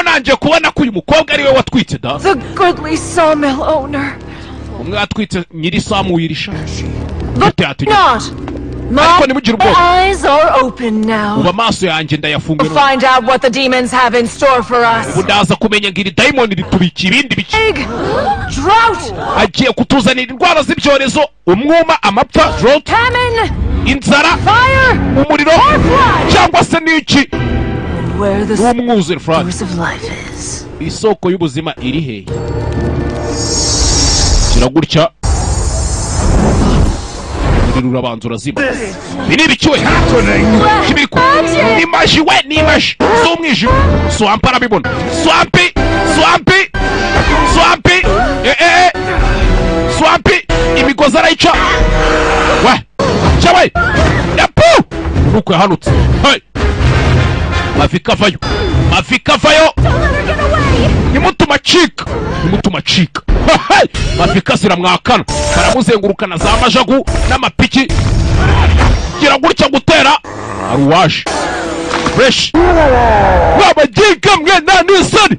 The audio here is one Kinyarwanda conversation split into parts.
nanjye kubona ko uyu mukobwa ari we watwitse da. The goodly sawmill owner. Umwe atwitse nyiri samu yirisha. But not. My eyes are open now. Uba maso yanjye ndayafunguye. Find out what the demons have in store for us. Udaza kumenya ngiri diamond ritubiki ibindi biki. Drought. Agiye kutuzanira indwara z'ibyorezo, umwuma, amapfa, drought, famine, inzara, fire, umuriro, cyangwa se n'iki. Where the source of life is. Isoko y'ubuzima iri hehe? Kiragurya. Urabanza urazima. Bini bikiwe. Kibiko. Nimaji we nimaji. Zumwijima. Swamp arabibona. Swampi. Swampi. Imigozi arayica. We. Chawe. Yapu. Nuko yahanutse. Hey. Mafika vayo. Nimutuma chika. Hey. Mafika ziramwakana. Baramuzengurukana za majagu n'amapiki. Gira gutya gutera aruwaje. Fresh. Wabagiga mwe na nisani.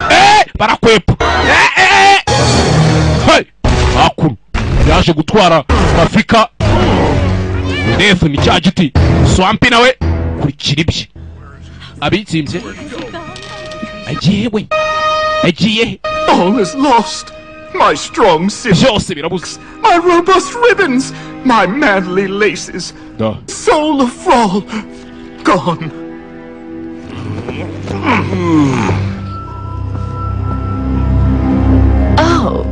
Barakwepa. Hey. Akuru. Yaje gutwara Mafika. Nefu ni cya giti. Swampi nawe kuri kiribye. Abitsimze. Agiye. All is lost. My strong scissors, my robust ribbons, my manly laces, soul of Thrall, gone. Oh,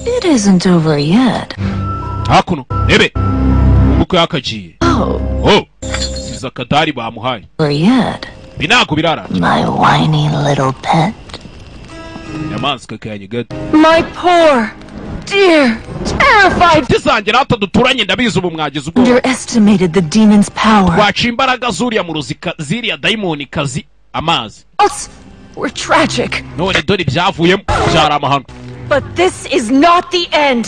it isn't over yet. Hakuno, ebe, umuko yakagiye. Oh, siza kadari bamuhaye. Over yet. Binago birara. My whiny little pet. My poor, dear, terrified. Underestimated the demon's power. Were tragic. But this is not the end.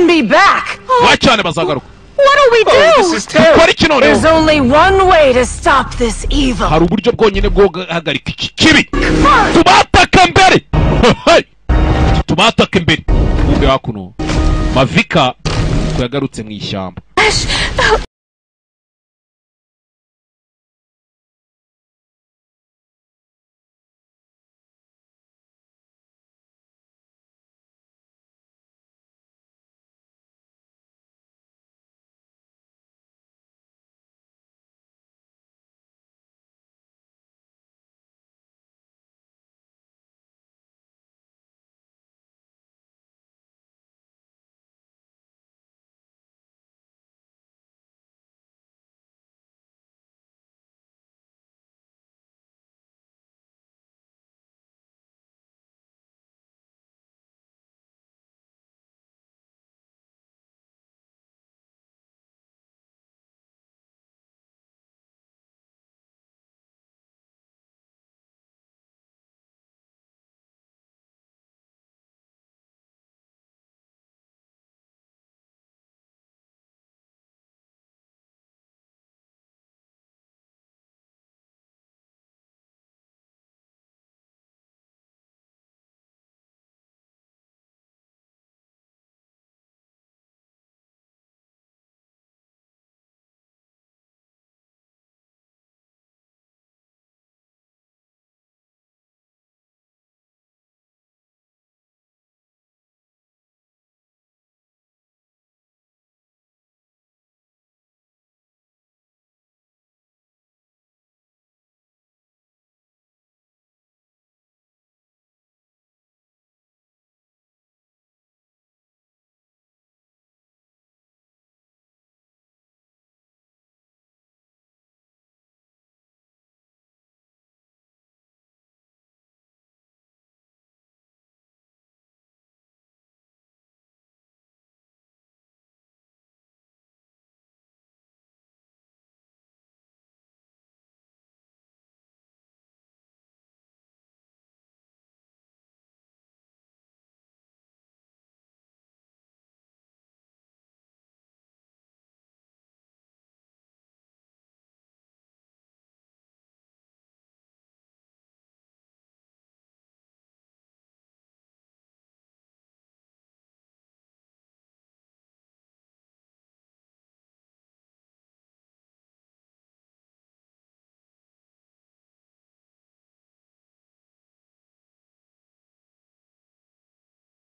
Be back. What do we do? This is terrible. There's only one way to stop this evil. Tubataka mbere. Mafika yagarutse mu ishyamba.